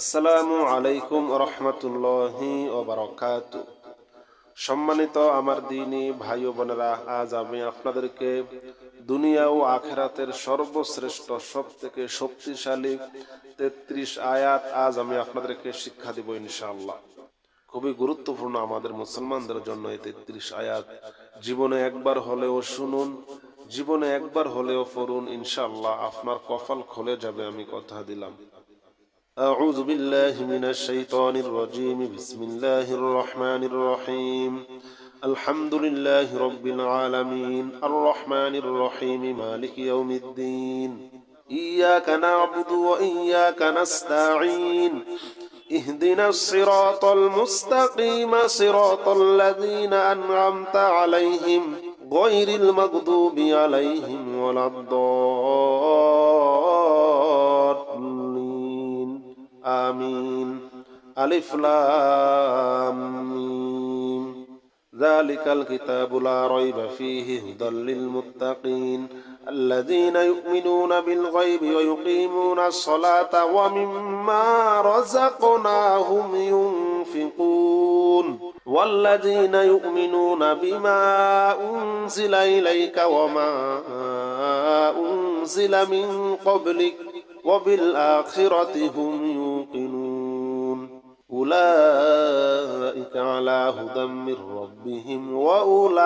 আসসালামু আলাইকুম রহমতুল্লাহি ওয়া বারাকাতুহু। সম্মানিত আমার দ্বীনী ভাই ও বোনেরা, আজ আমি আপনাদেরকে দুনিয়া ও আখিরাতের সর্বশ্রেষ্ঠ সবথেকে শক্তিশালী 33 আয়াত আজ আমি আপনাদেরকে শিক্ষা দিব ইনশাআল্লাহ। খুবই গুরুত্বপূর্ণ আমাদের মুসলমানদের জন্য এই 33 আয়াত। জীবনে একবার হলেও শুনুন, জীবনে একবার হলেও পড়ুন, ইনশাআল্লাহ আপনার কপাল খুলে যাবে, আমি কথা দিলাম। أعوذ بالله من الشيطان الرجيم. بسم الله الرحمن الرحيم. الحمد لله رب العالمين الرحمن الرحيم مالك يوم الدين. إياك نعبد وإياك نستعين. اهدنا الصراط المستقيم صراط الذين أنعمت عليهم غير المغضوب عليهم ولا الضالين. آمين. ألف لام ميم. ذلك الكتاب لا ريب فيه هدى للمتقين الذين يؤمنون بالغيب ويقيمون الصلاة ومما رزقناهم ينفقون والذين يؤمنون بما أنزل إليك وما أنزل من قبلك وبالآخرة هم يوقنون أولئك على هدى من ربهم وأولئك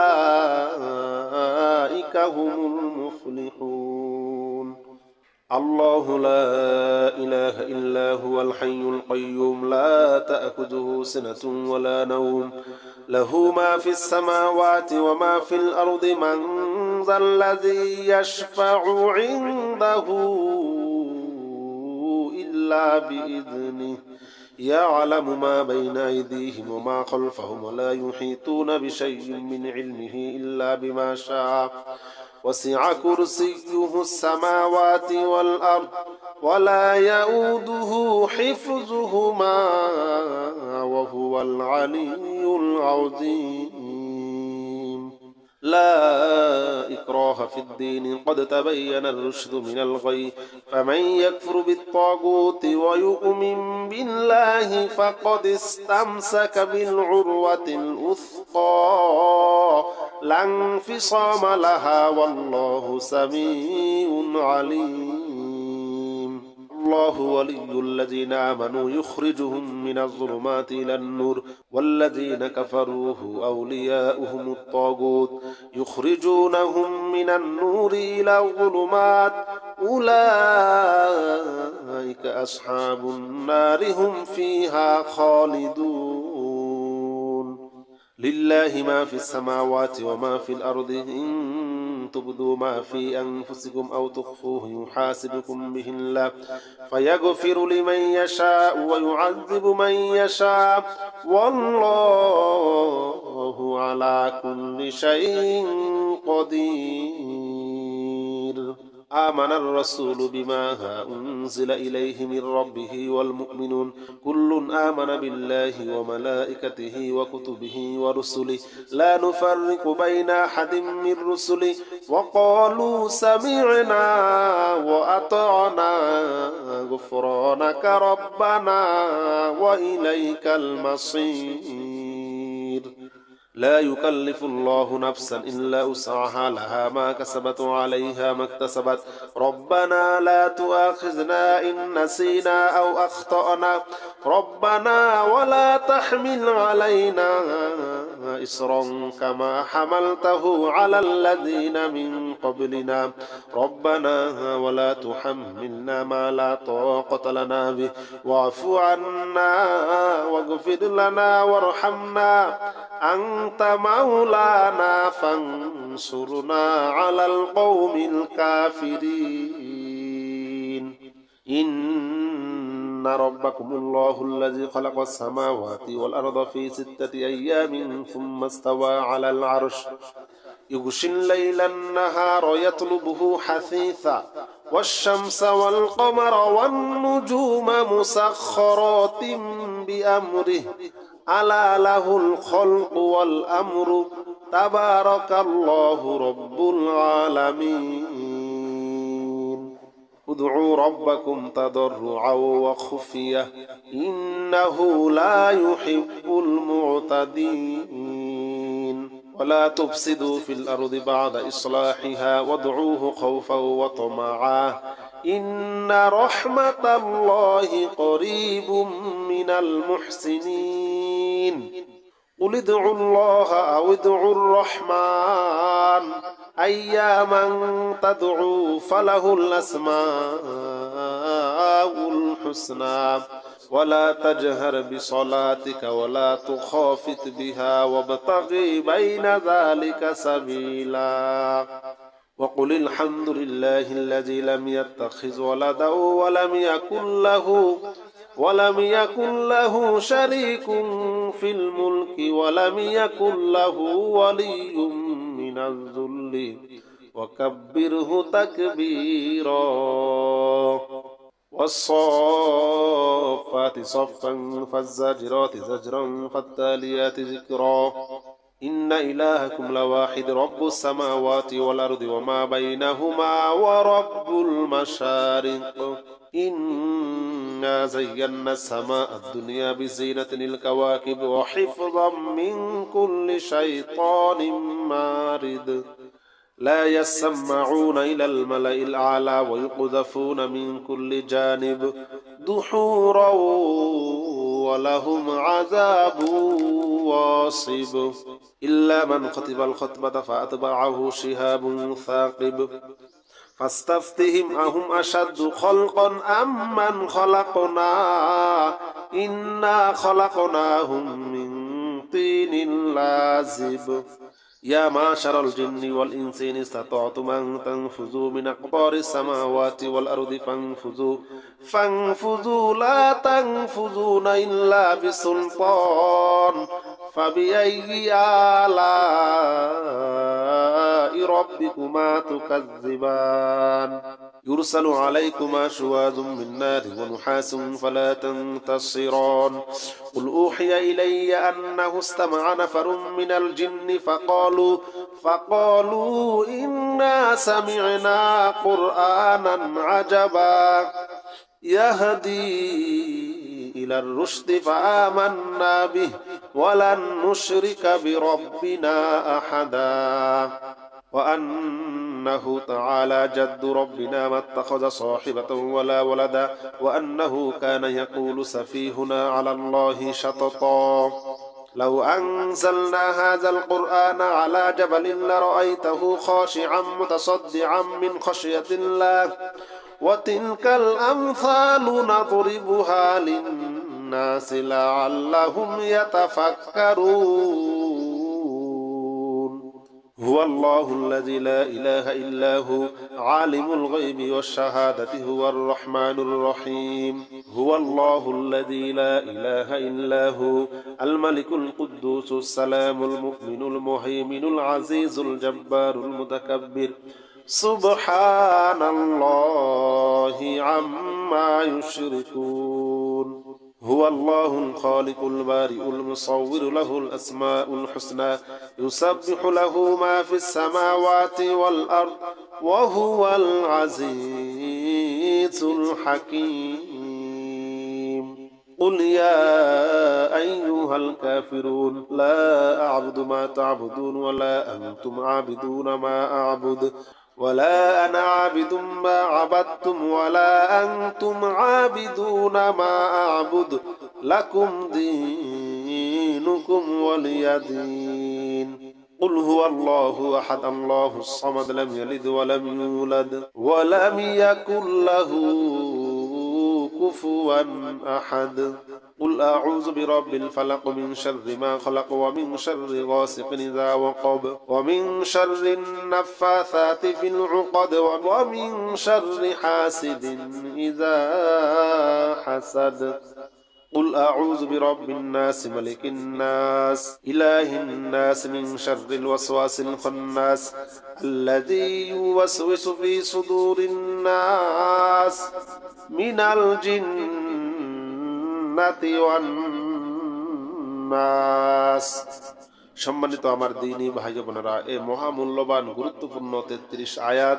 هم المفلحون. الله لا إله إلا هو الحي القيوم لا تأخذه سنة ولا نوم له ما في السماوات وما في الأرض من ذا الذي يشفع عنده إلا بإذنه يعلم ما بين أيديهم وما خلفهم ولا يحيطون بشيء من علمه إلا بما شاء وسع كرسيه السماوات والأرض ولا يؤوده حفظهما وهو العلي العظيم. لا إكراه في الدين قد تبين الرشد من الغي فمن يكفر بالطاغوت ويؤمن بالله فقد استمسك بالعروة الوثقى لا انفصام لها والله سميع عليم. الله ولي الذين آمنوا يخرجهم من الظلمات إلى النور والذين كفروا أولياؤهم الطاغوت يخرجونهم من النور إلى الظلمات أولئك أصحاب النار هم فيها خالدون. لله ما في السماوات وما في الأرض إن تبدوا ما في أنفسكم أو تخفوه يحاسبكم به الله فيغفر لمن يشاء ويعذب من يشاء والله على كل شيء قدير. آمن الرسول بما أنزل إليه من ربه والمؤمنون كل آمن بالله وملائكته وكتبه ورسله لا نفرق بين أحد من رسله وقالوا سمعنا وأطعنا غفرانك ربنا وإليك المصير. لا يكلف الله نفسا إلا وسعها لها ما كسبت وعليها ما اكتسبت ربنا لا تؤاخذنا إن نسينا أو أخطأنا ربنا ولا تحمل علينا إصرا كما حملته على الذين من قبلنا ربنا ولا تحملنا ما لا طاقة لنا به واعف عنا واغفر لنا وارحمنا أنت مولانا فانصرنا على القوم الكافرين. إن ربكم الله الذي خلق السماوات والأرض في 6 أيام ثم استوى على العرش يغشي الليل النهار يطلبه حثيثا والشمس والقمر والنجوم مسخرات بأمره ألا له الخلق والأمر تبارك الله رب العالمين. ادعوا ربكم تضرعا وخفية إنه لا يحب المعتدين ولا تفسدوا في الأرض بعد إصلاحها وادعوه خوفا وطمعا إن رحمة الله قريب من المحسنين قل ادعوا الله أو ادعوا الرحمن أياما تدعوا فله الأسماء الحسنى ولا تجهر بصلاتك ولا تخافت بها وابتغ بين ذلك سبيلا وقل الحمد لله الذي لم يتخذ ولدا ولم يكن له شريك في الملك ولم يكن له ولي من الذل وكبره تكبيرا والصافات صفا فالزاجرات زجرا فالتاليات ذكرا إن إلهكم لواحد رب السماوات والأرض وما بينهما ورب المشارق إنا زينا السماء الدنيا بزينة الكواكب وحفظا من كل شيطان مارد لا يسمعون إلى الملأ الأعلى ويقذفون من كل جانب دحورا ولهم عذاب واصب إلا من خطب الخطبة فأتبعه شهاب ثاقب فاستفتهم أهم أشد خلقا أم من خلقنا إنا خلقناهم من طين لازب يا معشر الجن والإنس إن استطعتم أن تنفذوا من أقطار السماوات والأرض فانفذوا لا تنفذون إلا بسلطان فبأي آلاء ربكما تكذبان يرسل عليكما شواظ من نار ونحاس فلا تنتصران قل أوحي إلي أنه استمع نفر من الجن فقالوا إنا سمعنا قرآنا عجبا يهدي إلى الرشد فآمنا به ولن نشرك بربنا أحدا وأنه تعالى جد ربنا ما اتخذ صاحبة ولا ولدا وأنه كان يقول سفيهنا على الله شططا لو أنزلنا هذا القرآن على جبل لرأيته خاشعا متصدعا من خشية الله وتلك الأمثال نضربها للناس لعلهم يتفكرون هو الله الذي لا إله إلا هو عالم الغيب والشهادة هو الرحمن الرحيم هو الله الذي لا إله إلا هو الملك القدوس السلام المؤمن المهيمن العزيز الجبار المتكبر سبحان الله عما يشركون هو الله الخالق البارئ المصور له الأسماء الحسنى يسبح له ما في السماوات والأرض وهو العزيز الحكيم قل يا أيها الكافرون لا أعبد ما تعبدون ولا أنتم عابدون ما أعبد ولا أنا عابد ما عبدتم ولا أنتم عابدون ما أعبد لكم دينكم ولي دين قل هو الله أحد الله الصمد لم يلد ولم يولد ولم يكن له كفوا أحد قل أعوذ برب الفلق من شر ما خلق ومن شر غاسق إذا وقب ومن شر النفاثات في العقد ومن شر حاسد إذا حسد قل أعوذ برب الناس ملك الناس إله الناس من شر الوسواس الخناس الذي يوسوس في صدور الناس من الجنة والناس সম্মানিত আমার দ্বীনী ভাই বোনেরা, এই মহামূল্যবান গুরুত্বপূর্ণ 33 আয়াত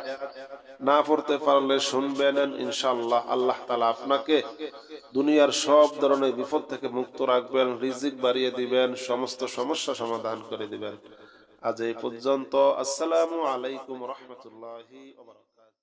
না পড়তে পারলে শুনবেন, ইনশাআল্লাহ আল্লাহ তাআলা আপনাকে দুনিয়ার সব ধরনের বিপদ থেকে মুক্ত রাখবেন, রিজিক বাড়িয়ে দিবেন, সমস্ত সমস্যা সমাধান করে দিবেন। আজ এই পর্যন্ত। আসসালামু আলাইকুম ওয়া রাহমাতুল্লাহি ওয়া বারাকাতুহু।